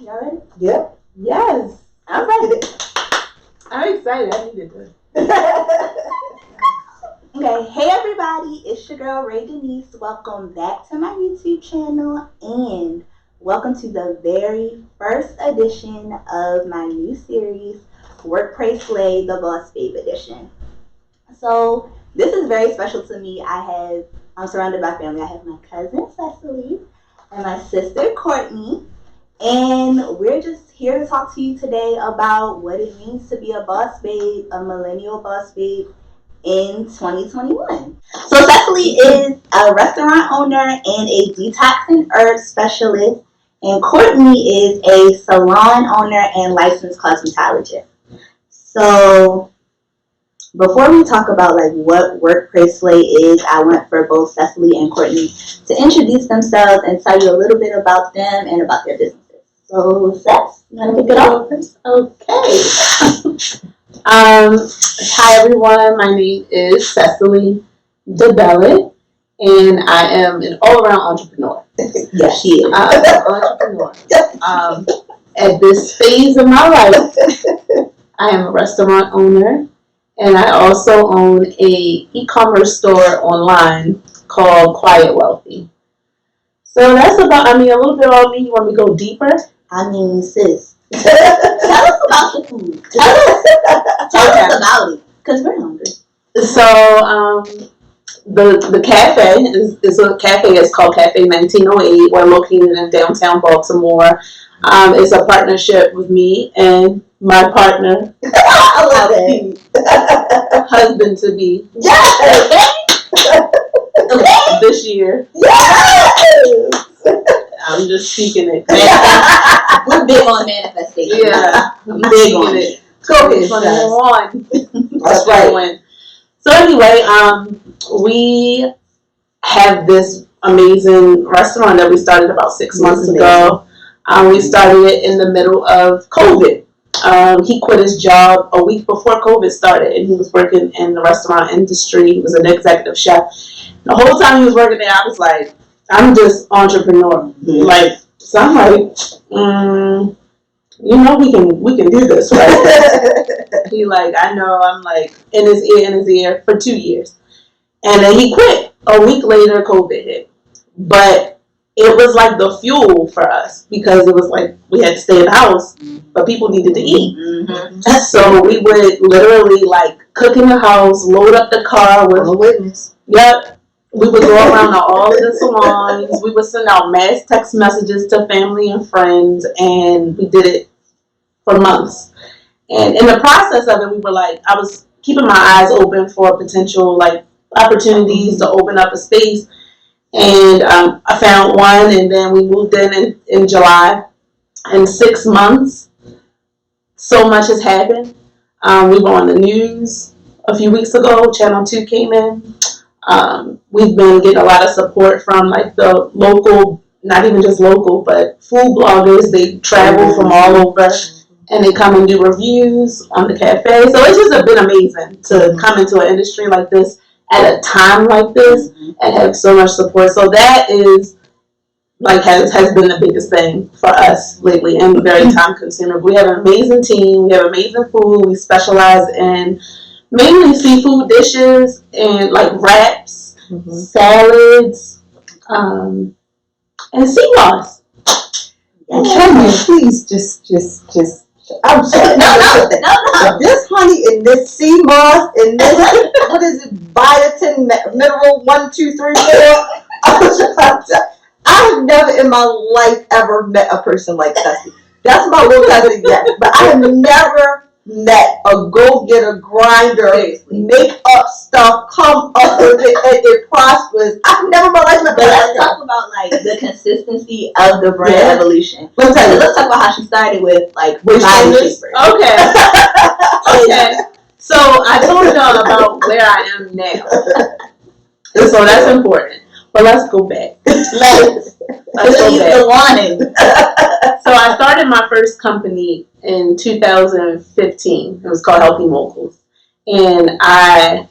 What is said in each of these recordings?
Y'all ready? Yep. Yes. I'm ready. I'm excited. I needed this. Okay, hey everybody, it's your girl ItsRaeDenise. Welcome back to my YouTube channel and welcome to the very first edition of my new series, Workplace Slay, the Boss Babe edition. So this is very special to me. I'm surrounded by family. I have my cousin Cecily and my sister Courtney. And we're just here to talk to you today about what it means to be a boss babe, a millennial boss babe in 2021. So Cecily is a restaurant owner and a detox and herb specialist. And Courtney is a salon owner and licensed cosmetologist. So before we talk about like what Workplace Slay is, I want for both Cecily and Courtney to introduce themselves and tell you a little bit about them and about their businesses. So, Seth, you want to kick it off? Okay. Hi everyone. My name is Cecily DeBellet, and I am an all-around entrepreneur. Yes, she is. I'm an entrepreneur. At this phase of my life, I am a restaurant owner, and I also own a e-commerce store online called Quiet Wealthy. So that's about, a little bit about me. You want me to go deeper? Sis. Tell us about the food. Tell us about it, because we're hungry. So, the cafe is a cafe. It's called Cafe 1908. We're located in downtown Baltimore. It's a partnership with me and my partner. I love it. Husband to be. Yes. Okay. This year. Yes. I'm just speaking it. We're big on manifestation. Yeah, I'm big on it. Go ahead, That's right. So anyway, we have this amazing restaurant that we started about 6 months ago. We started it in the middle of COVID. He quit his job a week before COVID started, and he was working in the restaurant industry. He was an executive chef. The whole time he was working there, I was like, I'm just entrepreneur. Like, so I'm like, we can do this, right? He like, I know. I'm like in his ear for 2 years, and then he quit. A week later, COVID hit, but it was like the fuel for us because it was like we had to stay in the house, but people needed to eat. Mm-hmm. So we would literally like cook in the house, load up the car with a witness. Yep. We would go around to all of the salons. We would send out mass text messages to family and friends, and we did it for months. And in the process of it, we were like, I was keeping my eyes open for potential like opportunities to open up a space. And I found one, and then we moved in July. In 6 months, so much has happened. We were on the news a few weeks ago. Channel 2 came in. We've been getting a lot of support from like the local, not even just local, but food bloggers. They travel from all over and they come and do reviews on the cafe. So it's just been amazing to come into an industry like this at a time like this and have so much support. So that is like has been the biggest thing for us lately and very time consuming. We have an amazing team. We have amazing food. We specialize in mainly seafood dishes and like wraps, salads, and sea moss. And can you please just I'm sorry. No. This honey and this sea moss and this what is it? Biotin mineral 1, 2, 3, 4. I have never in my life ever met a person like Tessie. That's my little cousin, yes. But I have never that a go-getter grinder, Seriously. make up stuff, come up with it, and it prospers. I've never in my life met But let's that. talk about like the consistency of the brand Yeah. evolution. Let's tell you. Let's talk about how she started with like Waist body trainers? shapers. Okay. Okay. So I told y'all about where I am now. So that's important. But let's go back. Let's go back. The wanting. So I started my first company in 2015. It was called Healthy Moguls. And I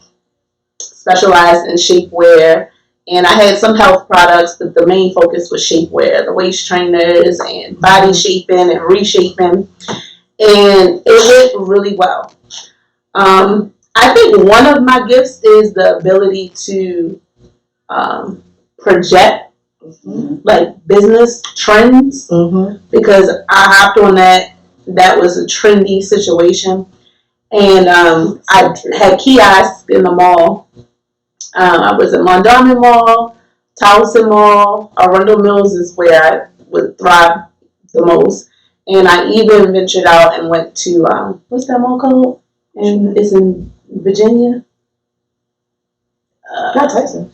specialized in shapewear. And I had some health products, but the main focus was shapewear, the waist trainers and body shaping and reshaping. And it went really well. I think one of my gifts is the ability to project like business trends, because I hopped on that. That was a trendy situation. And I had kiosks in the mall. I was at Mondawmin Mall, Towson Mall, Arundel Mills is where I would thrive the most. And I even ventured out and went to, what's that mall called? And it's in Virginia. Not Tyson.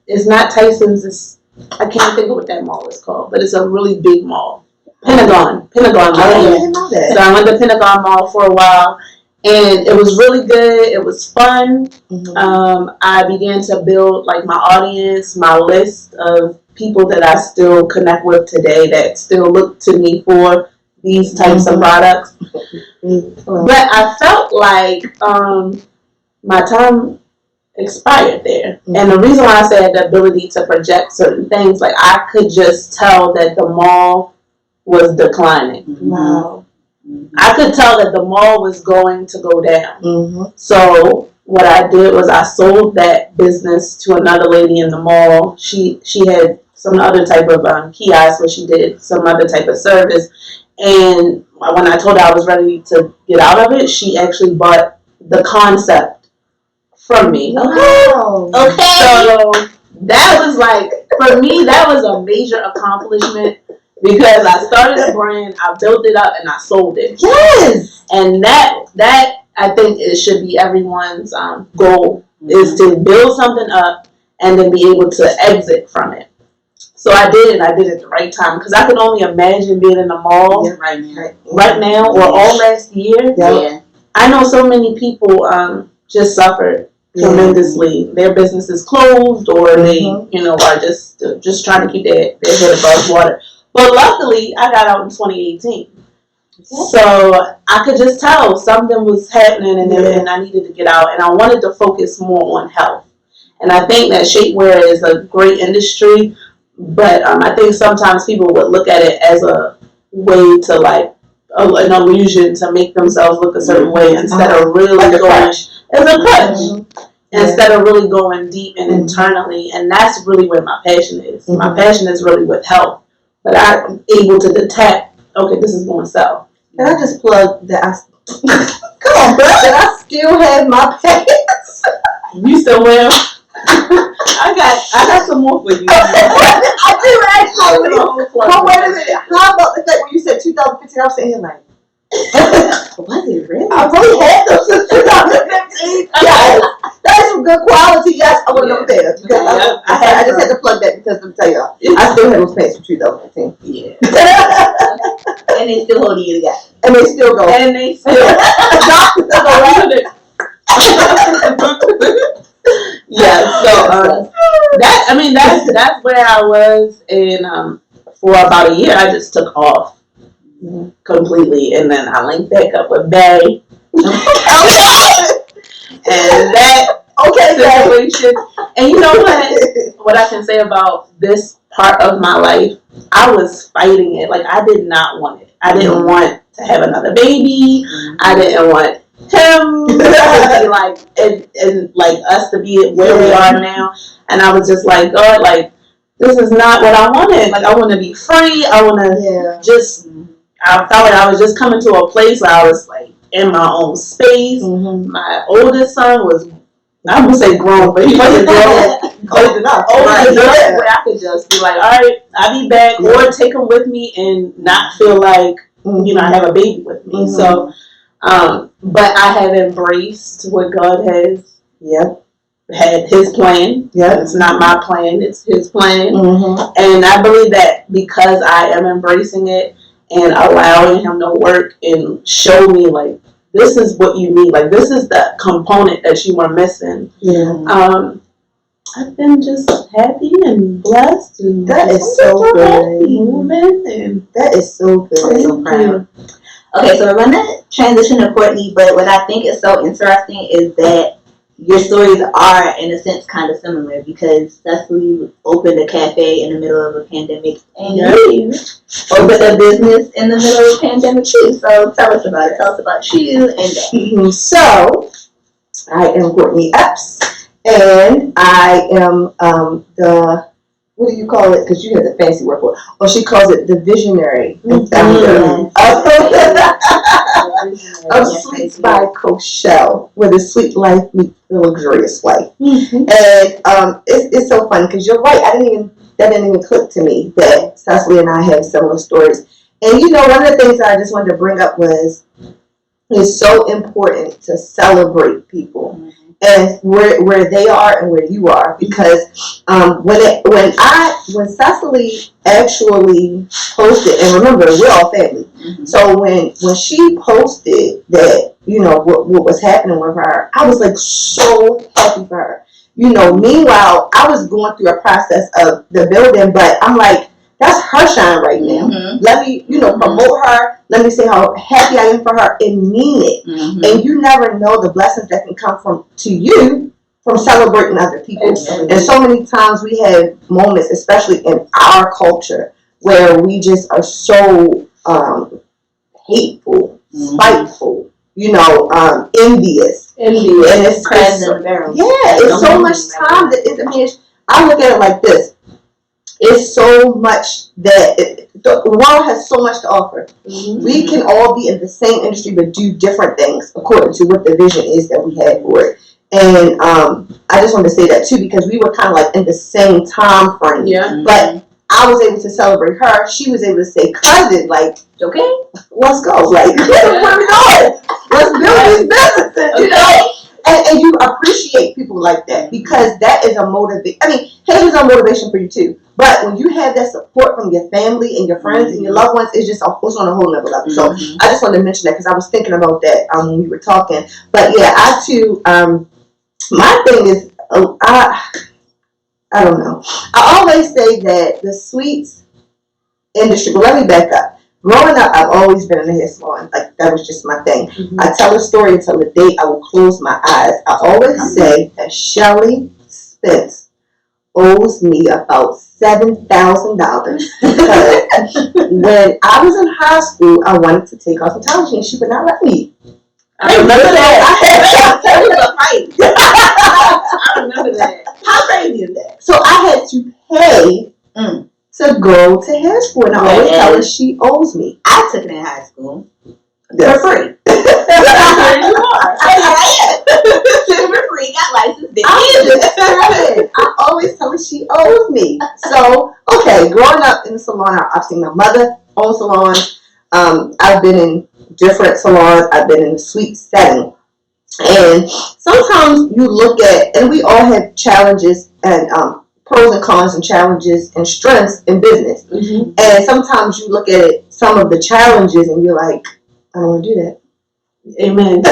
It's not Tyson's. I can't think of what that mall is called, but it's a really big mall. Pentagon I Mall. didn't know that. So I went to Pentagon Mall for a while, and it was really good. It was fun. I began to build like my audience, my list of people that I still connect with today that still look to me for these types of products. But I felt like my time expired there. And the reason why I said the ability to project certain things, like I could just tell that the mall was declining. Wow. I could tell that the mall was going to go down. So what I did was I sold that business to another lady in the mall. She had some other type of kiosk where she did some other type of service. And when I told her I was ready to get out of it, she actually bought the concept from me. Wow. Okay. So that was like, for me, that was a major accomplishment, because I started a brand, I built it up, and I sold it. Yes. And that I think it should be everyone's goal, is to build something up and then be able to exit from it. So I did it. I did it at the right time, because I could only imagine being in the mall Right now. right now or all last year. Yeah. I know so many people just suffered tremendously. Their businesses closed, or they, are just trying to keep their head above water. But luckily, I got out in 2018. So I could just tell something was happening, and I needed to get out, and I wanted to focus more on health. And I think that shapewear is a great industry, but I think sometimes people would look at it as a way to like an illusion to make themselves look a certain way, instead of really like a going crutch. as a crutch. Instead of really going deep and internally. And that's really where my passion is. My passion is really with health. But I'm able to detect, okay, this is going to sell. Can I just plug that come on, bro, that I still have my pants? You still wear them? I got some more for you. I do actually. But But wait a minute. How about the fact when you said 2015, I was sitting here like, was it really? I've really had them since 2015. Yes. That's some good quality. Yes, I want to know that. Because I just had to plug that, because let me tell y'all, I still have those pants from 2015. Yeah. And they still holding you together. And they still go. And they still yeah, so that's where I was, and for about a year I just took off completely, and then I linked back up with Bay. And that situation. And you know what I can say about this part of my life, I was fighting it. Like, I did not want it. I didn't want to have another baby. I didn't want him to be like, and like us to be where we are now. And I was just like, God, like, this is not what I wanted. Like, I want to be free. I want to just, I felt like I was just coming to a place where I was like in my own space. My oldest son was, I would say grown, but he wasn't grown. Old enough. Where I could just be like, all right, I'll be back, or take him with me and not feel like, I have a baby with me. So But I have embraced what God has had His plan. It's not my plan, it's His plan. And I believe that because I am embracing it and allowing Him to work and show me, like, this is what you need, like, this is the component that you were missing. I've been just happy and blessed, and that is so good. Moving, and that is so good. I'm so proud. Okay, so we're going to transition to Courtney, but what I think is so interesting is that your stories are, in a sense, kind of similar, because Cecily opened a cafe in the middle of a pandemic, and you opened a business in the middle of a pandemic too. So tell us about it. Tell us about you and that. So, I am Courtney Epps, and I am the, what do you call it? Because you have the fancy word for it. Well, she calls it the visionary and founder of Sweets by Coachelle, where the sweet life meets the luxurious life. And it's so fun because you're right. That didn't even click to me that Cecily and I have similar stories. And you know, one of the things that I just wanted to bring up was it's so important to celebrate people and where they are and where you are, because when Cecily actually posted, and remember, we're all family. So when she posted that, you know, what was happening with her, I was like so happy for her. You know, meanwhile, I was going through a process of the building, but I'm like, that's her shine right now. Let me, you know, promote her. Let me say how happy I am for her and mean it. And you never know the blessings that can come to you from celebrating other people. And so many times we have moments, especially in our culture, where we just are so hateful, spiteful, you know, envious. And it's it's so much time that I look at it like this. It's so much that the world has so much to offer. We can all be in the same industry but do different things according to what the vision is that we had for it. And I just wanted to say that too, because we were kind of like in the same time frame. But I was able to celebrate her. She was able to say, cousin, like, okay, let's go. Like, where we going? Let's build these businesses, you know? And you appreciate people like that, because that is a motivation. I mean, hate is a motivation for you too. But when you have that support from your family and your friends and your loved ones, it's on a whole nother level. So I just wanted to mention that because I was thinking about that when we were talking. But yeah, I too, my thing is, I don't know. I always say that the sweets industry, but let me back up. Growing up, I've always been in the hair salon. Like, that was just my thing. I tell a story until the day I will close my eyes. I always say that Shelly Spence owes me about $7,000 because when I was in high school, I wanted to take off some television and she would not let me. I remember that. That was a fight. I remember that. How crazy is that? So I had to pay to go to hair school, and I always tell her she owes me. I took it in high school. For free. There you are. Super free, got licensed. I always tell her she owes me. So, okay, growing up in the salon, I've seen my mother own salons. I've been in different salons. I've been in the sweet setting. And sometimes you look at, and we all have challenges and pros and cons and challenges and strengths in business. And sometimes you look at it, some of the challenges, and you're like, I don't want to do that. Amen.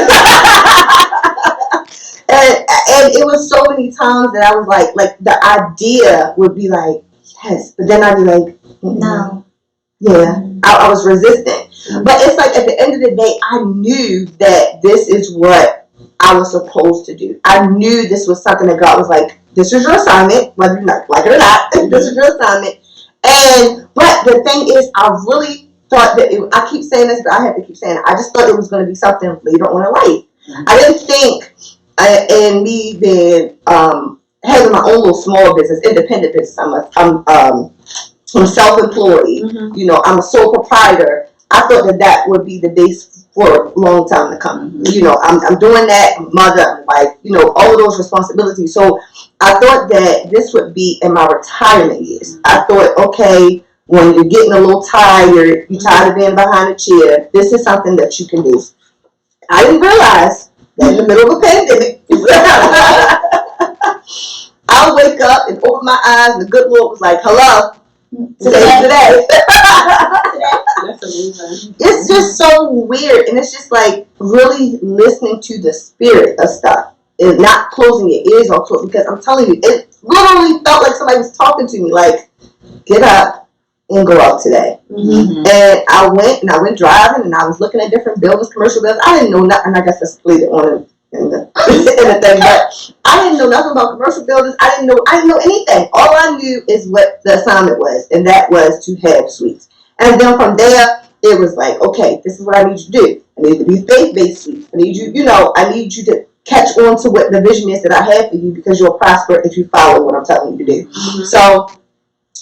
and it was so many times that I was like the idea would be like, yes, but then I'd be like, no. Yeah, I was resistant. But it's like at the end of the day, I knew that this is what I was supposed to do. I knew this was something that God was like, this is your assignment, whether you like it or not. This is your assignment. But the thing is, I really thought that I keep saying this, but I have to keep saying it. I just thought it was going to be something later on in life. I didn't think in me being having my own little small business, independent business. I'm self-employed. You know, I'm a sole proprietor. I thought that would be the base for a long time to come. You know, I'm doing that, mother, wife, you know, all of those responsibilities. So I thought that this would be in my retirement years. I thought, okay, when you're getting a little tired, you're tired of being behind a chair, this is something that you can do. I didn't realize that in the middle of a pandemic, I'll wake up and open my eyes and the good Lord was like, hello, today. That's amazing. It's just so weird, and it's just like really listening to the spirit of stuff and not closing your ears or closing, because I'm telling you, it literally felt like somebody was talking to me, like, get up and go out today. Mm-hmm. And I went driving, and I was looking at different buildings, commercial buildings. I didn't know nothing. I guess that's later on in the thing, but I didn't know nothing about commercial buildings. I didn't know anything. All I knew is what the assignment was, and that was to have suites. And then from there, it was like, okay, this is what I need you to do. I need you to be faith-based suites. I need you, I need you to catch on to what the vision is that I have for you, because you'll prosper if you follow what I'm telling you to do. Mm-hmm. So,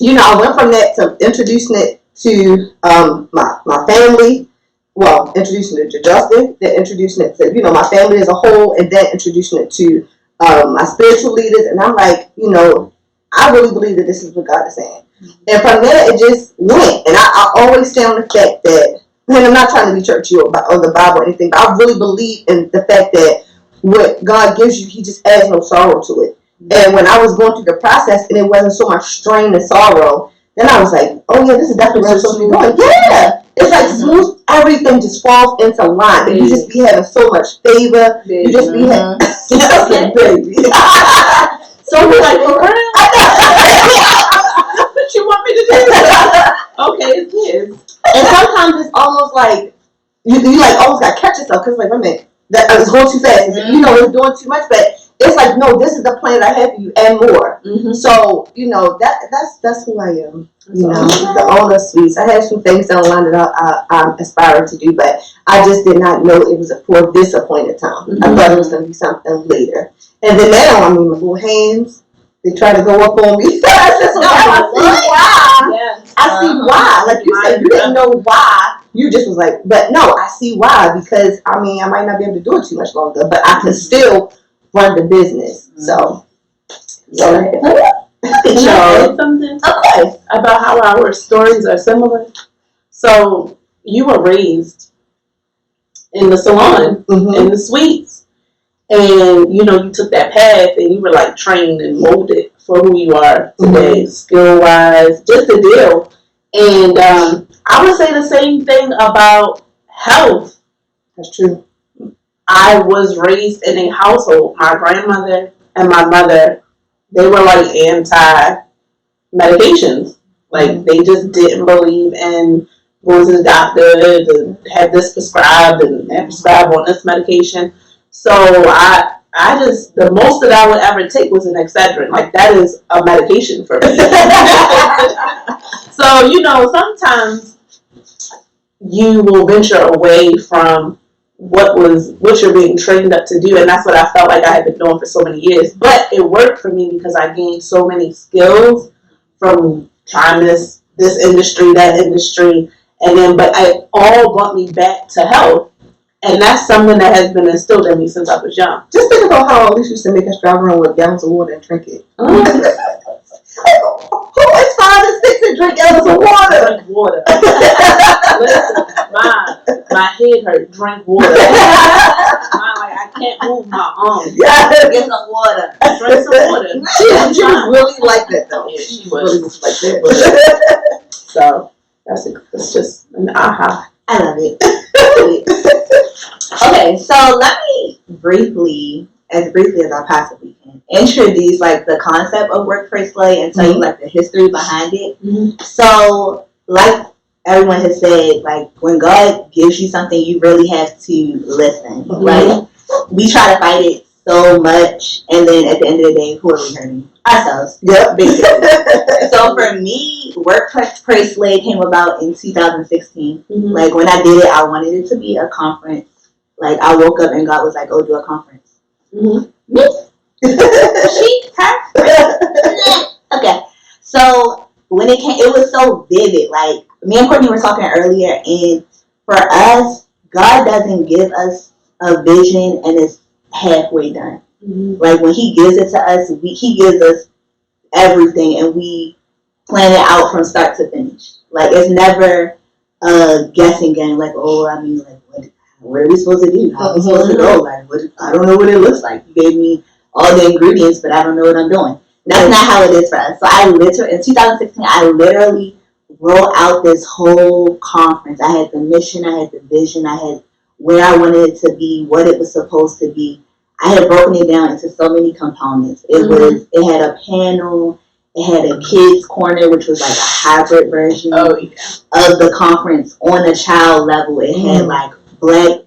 I went from that to introducing it to my family. Well, introducing it to Justin, then introducing it to, my family as a whole, and then introducing it to my spiritual leaders. And I'm like, I really believe that this is what God is saying. And from there, it just went. And I always stay on the fact that, and I'm not trying to be churchy or the Bible or anything, but I really believe in the fact that what God gives you, He just adds no sorrow to it. And when I was going through the process and it wasn't so much strain and sorrow, then I was like, oh yeah, this is definitely what I'm supposed to be doing. Yeah. It's like smooth, everything just falls into line. And you just be having so much favor. You just be having, baby. So we're like, for real? That's what you want me to do? Okay, it's his. And sometimes it's almost like, you like almost got to catch yourself, because like, wait a minute, that it's going too fast. Mm-hmm. It's doing too much, but it's like, no, this is the plan I have for you and more. Mm-hmm. So, that's who I am. The owner of Suites. I have some things down the line that I'm aspiring to do, but I just did not know it was for this appointed time. Mm-hmm. I thought it was going to be something later. And then now, my little hands, they try to go up on me. I see why. Yes. I see why. Like you said, you didn't know why. You just was like, but no, I see why, because I might not be able to do it too much longer, but I can still run the business. So something about how our stories are similar. So you were raised in the salon, mm-hmm. in the suites, and you took that path and you were like trained and molded for who you are today, mm-hmm. skill wise, just the deal. And I would say the same thing about health. That's true. I was raised in a household. My grandmother and my mother, they were like anti-medications. Like they just didn't believe in going to the doctor to have this prescribed and prescribed on this medication. So I just, the most that I would ever take was an Excedrin. Like that is a medication for me. So, sometimes you will venture away from what you're being trained up to do, and that's what I felt like I had been doing for so many years. But it worked for me because I gained so many skills from trying this industry, that industry, and then but it all brought me back to health, and that's something that has been instilled in me since I was young. Just think about how Alicia used to make us drive around with gallons of water and drink it. Who is 5 and 6 and drink gallons of water? Drink water. Listen, my head hurt. Drink water. I can't move my arms. Get some water. Drink some water. She was really like that though. Yeah, she was like that. So it's just an aha. I love it. Okay, so let me briefly as I possibly can, introduce like the concept of workplace-lay and tell you like the history behind it. Mm-hmm. So like everyone has said, like when God gives you something, you really have to listen. Mm-hmm. Like we try to fight it so much, and then at the end of the day, who are we hurting? Ourselves. Yep, basically. So for me, workplace-lay came about in 2016. Mm-hmm. Like when I did it, I wanted it to be a conference. Like I woke up and God was like, "Oh, do a conference." Mm-hmm. Okay. So when it came, it was so vivid. Like me and Courtney were talking earlier, and for us, God doesn't give us a vision and it's halfway done. Mm-hmm. Like when He gives it to us, He gives us everything, and we plan it out from start to finish. Like it's never a guessing game. Like, oh, I mean, like what? what are we supposed to do? How are we supposed to go? Like, I don't know what it looks like. You gave me all the ingredients, but I don't know what I'm doing. That's not how it is for us. So in 2016, I literally wrote out this whole conference. I had the mission, I had the vision, I had where I wanted it to be, what it was supposed to be. I had broken it down into so many components. It had a panel, it had a kids corner, which was like a hybrid version of the conference on a child level. It had like Black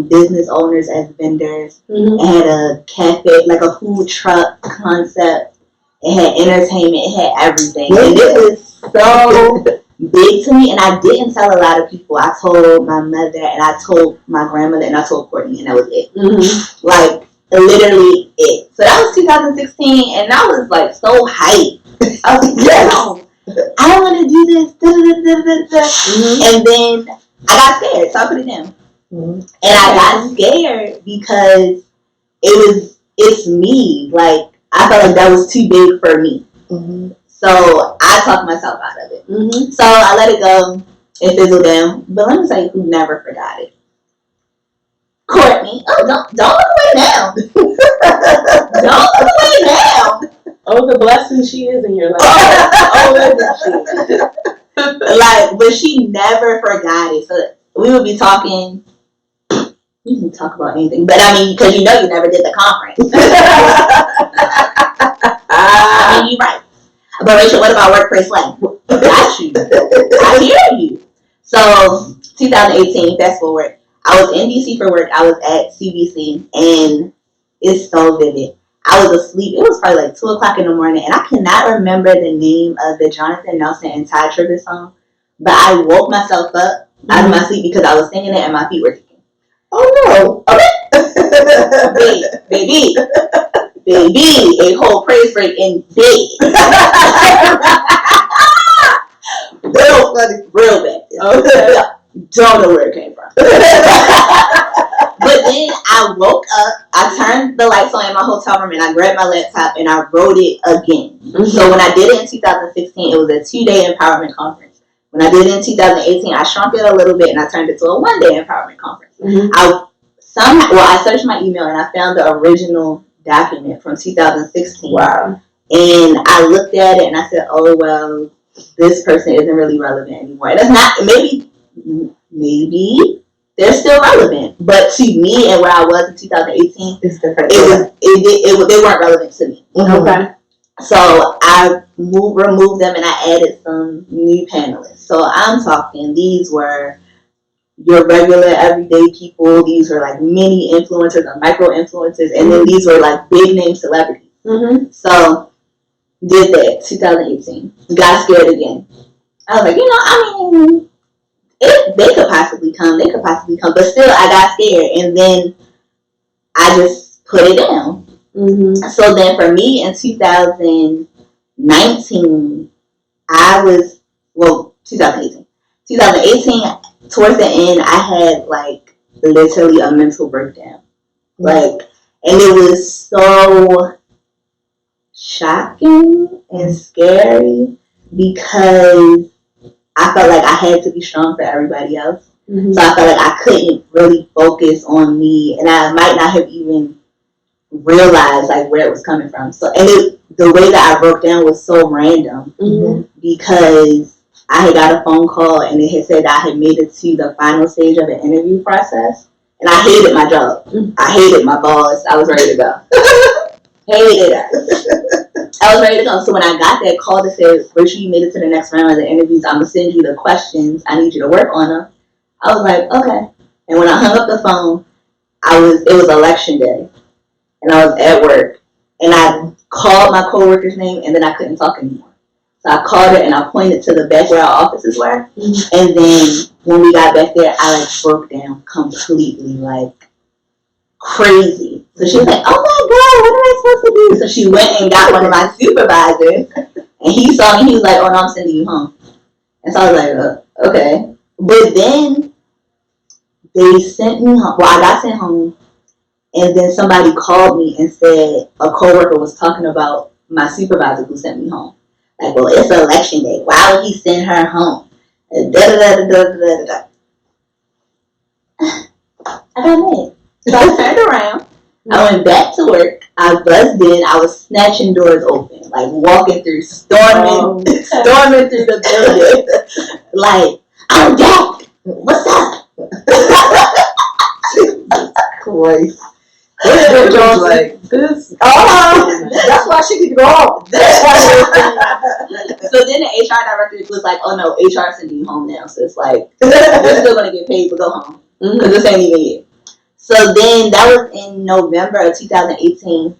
business owners as vendors. It had a cafe, like a food truck concept. It had entertainment. It had everything. And it was so big to me. And I didn't tell a lot of people. I told my mother, and I told my grandmother, and I told Courtney, and that was it. Like, literally it. So that was 2016, and I was like so hyped. I was like, yes, I want to do this. And then I got scared, so I put it down. And I got scared because it's me. Like, I felt like that was too big for me. So I talked myself out of it. So I let it go. It fizzled down. But let me tell you who never forgot it. Courtney. Oh, don't look away now. Don't look away now. Oh, the blessing she is in your life. Oh, isn't she? Like, but she never forgot it. So we would be talking. You can talk about anything, but I mean, because you know you never did the conference. I mean, you're right. But Rachel, what about workplace life? Got you. I hear you. So 2018, fast forward. I was in DC for work. I was at CBC, and it's so vivid. I was asleep. It was probably like 2 o'clock in the morning, and I cannot remember the name of the Jonathan Nelson and Ty Tribbett song, but I woke myself up out of my sleep because I was singing it and my feet were kicking. Oh no! Okay, baby, a whole praise break in bed. Real funny, real bad. Okay. Don't know where it came from. But then I woke up, I turned the lights on in my hotel room, and I grabbed my laptop and I wrote it again. So when I did it in 2016, it was a 2-day empowerment conference. When I did it in 2018, I shrunk it a little bit and I turned it to a 1-day empowerment conference. I searched my email and I found the original document from 2016. Wow. And I looked at it and I said, oh, well, this person isn't really relevant anymore. And it's not, maybe they're still relevant. But to me and where I was in 2018, it's different. They weren't relevant to me. Okay. So I removed them and I added some new panelists. So I'm talking, these were your regular everyday people. These were like mini influencers or micro influencers. And then these were like big name celebrities. So did that 2018. Got scared again. I was like, they could possibly come. But still, I got scared. And then I just put it down. So then for me in 2019, 2018. 2018, towards the end, I had like literally a mental breakdown. Like, and it was so shocking and scary because I felt like I had to be strong for everybody else. So I felt like I couldn't really focus on me, and I might not have even realized like where it was coming from. So, and the way that I broke down was so random because I had got a phone call and it had said I had made it to the final stage of an interview process, and I hated my job. I hated my boss. I was ready to go. Hated her. I was ready to go. So when I got that call that said, Rachel, you made it to the next round of the interviews, I'm going to send you the questions. I need you to work on them. I was like, okay. And when I hung up the phone, it was election day. And I was at work. And I called my coworker's name, and then I couldn't talk anymore. So I called her, and I pointed to the back where our offices were. And then when we got back there, I like broke down completely, like crazy. So she was like, oh my God, what am I supposed to do? So she went and got one of my supervisors, and he saw me. He was like, oh no, I'm sending you home. And so I was like, okay. But then they sent me home. Well, I got sent home, and then somebody called me and said a coworker was talking about my supervisor who sent me home. Like, well, it's election day. Why would he send her home? Da da da da da da da. I got mad. So I turned around. I went back to work. I buzzed in. I was snatching doors open, like walking through, storming through the building. Like, I'm back. What's up? Christ. It was like this. That's why she could go home. So then the HR director was like, "Oh no, HR sending you home now." So it's like you're still gonna get paid, but go home because this ain't even you. So then that was in November of 2018.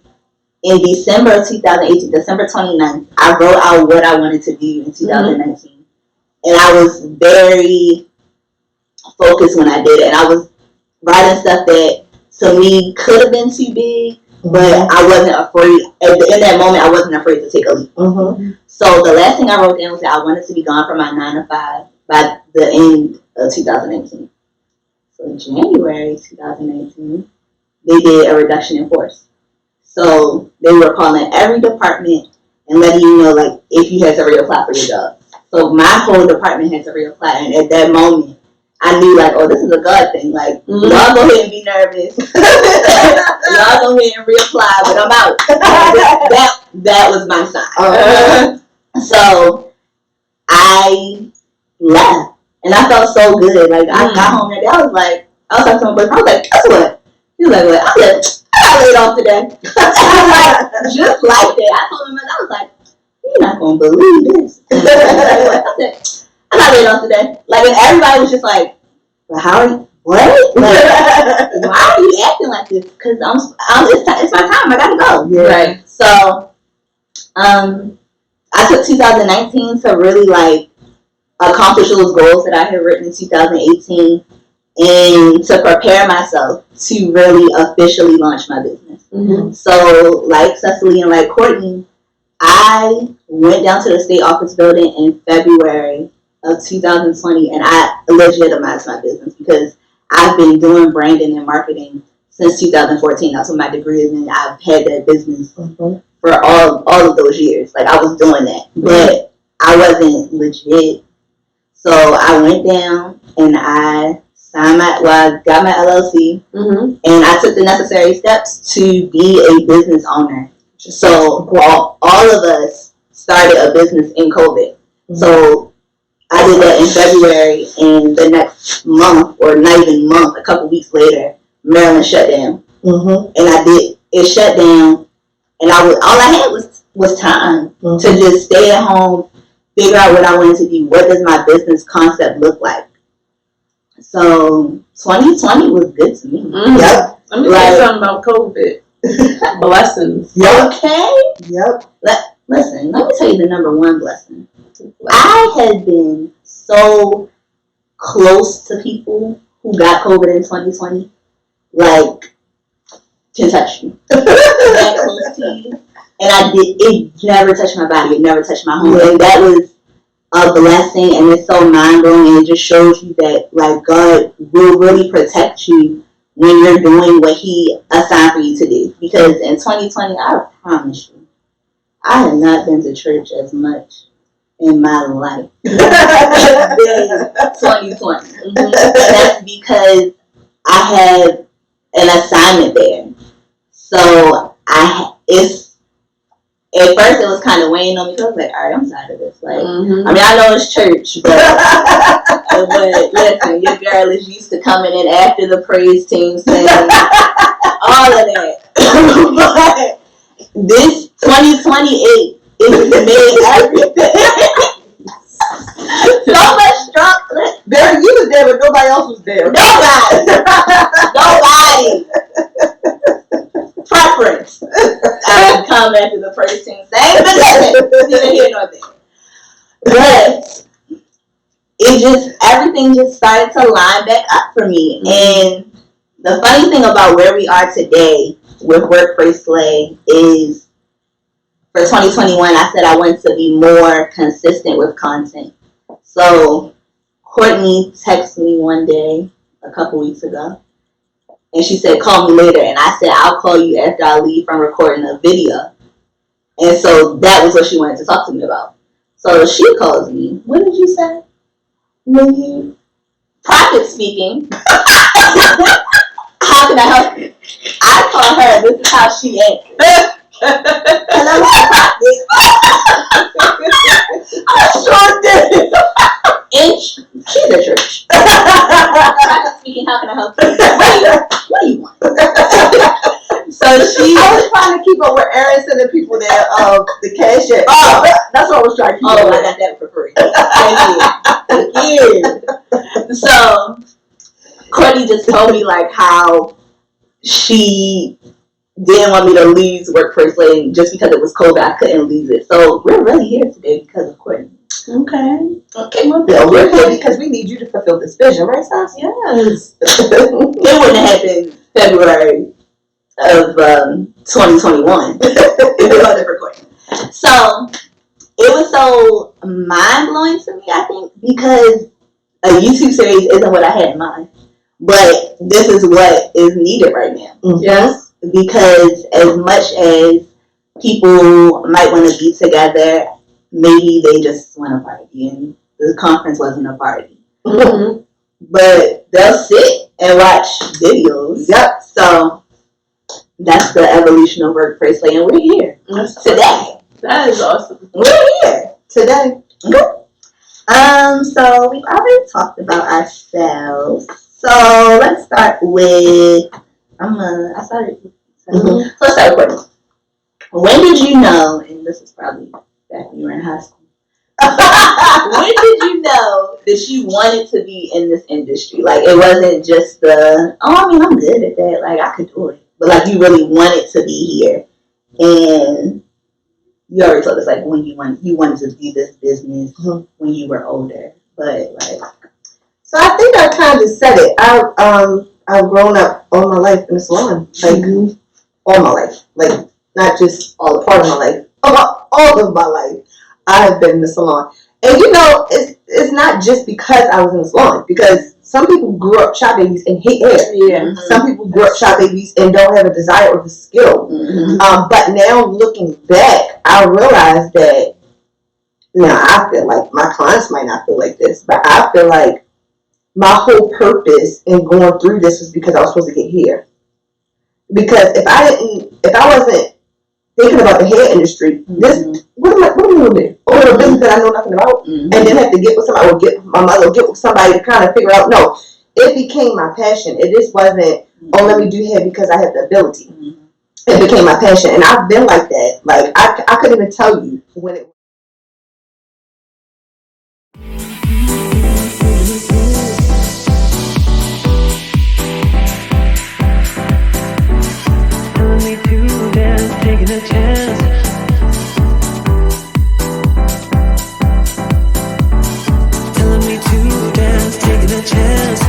In December of 2018, December 29th, I wrote out what I wanted to do in 2019, and I was very focused when I did it. And I was writing stuff that to me could have been too big, but I wasn't afraid. In that moment, I wasn't afraid to take a leap. So the last thing I wrote down was that I wanted to be gone from my 9 to 5 by the end of 2019. So January 2019, they did a reduction in force. So they were calling every department and letting you know, like, if you had to reapply for your job. So my whole department had to reapply, and at that moment, I knew, like, oh, this is a God thing. Like, y'all go ahead and be nervous. Y'all go ahead and reapply, but I'm out. That was my sign. So I left, and I felt so good. Like, I got home that day. I was like to my boyfriend, I was like, guess what? He was like, what? I said, I got laid off today. Just like that. I told him, and I was like, you're not going to believe this. I said, I got laid off today. Like, and everybody was just like, well, how are you? What? Like, why are you acting like this? Because it's my time. I got to go. Yeah. Right. So, I took 2019 to really, like, accomplish those goals that I had written in 2018 and to prepare myself to really officially launch my business. So, like Cecily and like Courtney, I went down to the state office building in February of 2020 and I legitimized my business because I've been doing branding and marketing since 2014. That's what my degree is in. I've had that business for all of those years. Like, I was doing that, but I wasn't legit. So I went down and I got my LLC, and I took the necessary steps to be a business owner. So all of us started a business in COVID. So I did that in February, and the next month, or not even month, a couple weeks later, Maryland shut down. And it shut down, and all I had was time to just stay at home, figure out what I wanted to do. What does my business concept look like? So 2020 was good to me. Yep. Let me tell you something about COVID. Blessings. Okay. Yep. Listen, let me tell you the number one blessing. I had been so close to people who got COVID in 2020, like, can touch you. That close to you. And it never touched my body, it never touched my home. And that was a blessing, and it's so mind-blowing, and it just shows you that, like, God will really protect you when you're doing what He assigned for you to do. Because in 2020, I promise you, I have not been to church as much in my life as 2020. And that's because I had an assignment there. So at first it was kind of weighing on me because I was like, all right, I'm tired of this. Like, I mean, I know it's church, but listen, your girl is used to coming in after the praise team singing, all of that. But this 2028, it made everything so much stronger. There, you was there, but nobody else was there. Nobody. Preference. I would come after the praise team sang, but neither here nor there. But everything just started to line back up for me. And the funny thing about where we are today with Workplace Slay is, for 2021, I said I wanted to be more consistent with content. So Courtney texted me one day a couple weeks ago, and she said, call me later. And I said, I'll call you after I leave from recording a video. And so that was what she wanted to talk to me about. So she calls me. What did you say? Profit speaking. how can I help you? I told her this is how she answered. Hello, I sure did. Inch. She's a church. Speaking, how can I help you? What do you want? So I was trying to keep up with Aaron and the people there of the cash app. Oh, that's what I was trying to keep oh, up I with. got that for free. Thank you. So Courtney just told me like how she didn't want me to leave Workplace Lane just because it was COVID. I couldn't leave it. So we're really here today because of Courtney. Okay. Well, we're here because we need you to fulfill this vision, right, Sas? Yes. It wouldn't have happened February of 2021. It was all different Courtney. So it was so mind blowing to me, I think, because a YouTube series isn't what I had in mind. But this is what is needed right now. Mm-hmm. Yes. Because as much as people might want to be together, maybe they just want to party, and the conference wasn't a party. Mm-hmm. But they'll sit and watch videos. Yep. So that's the evolution of Workplace Lane, and we're here today. That is awesome. We're here Today. So we've already talked about ourselves. So let's start with I started. Mm-hmm. So let's start with Courtney. When did you know? And this is probably back when you were in high school. When did you know that you wanted to be in this industry? Like it wasn't just I'm good at that. Like I could do it, but like you really wanted to be here, and you already told us like when you wanted to do this business when you were older, but like. So I think I kind of said it. I've grown up all my life in the salon, like all my life, like not just all a part of my life, all of my life. I have been in the salon, and it's not just because I was in the salon. Because some people grew up shop babies and hate hair. Yeah. Mm-hmm. Some people grew up shop babies and don't have a desire or the skill. Mm-hmm. But now looking back, I realize that now I feel like my clients might not feel like this, but I feel like my whole purpose in going through this was because I was supposed to get here. Because if I wasn't thinking about the hair industry, what am I going to do? Open a business that I know nothing about, and then have to get with somebody, or get with my mother, or get with somebody to kind of figure out. No, it became my passion. It just wasn't, let me do hair because I have the ability. It became my passion, and I've been like that. Like I couldn't even tell you when it. Taking a chance. Telling me to dance, taking a chance.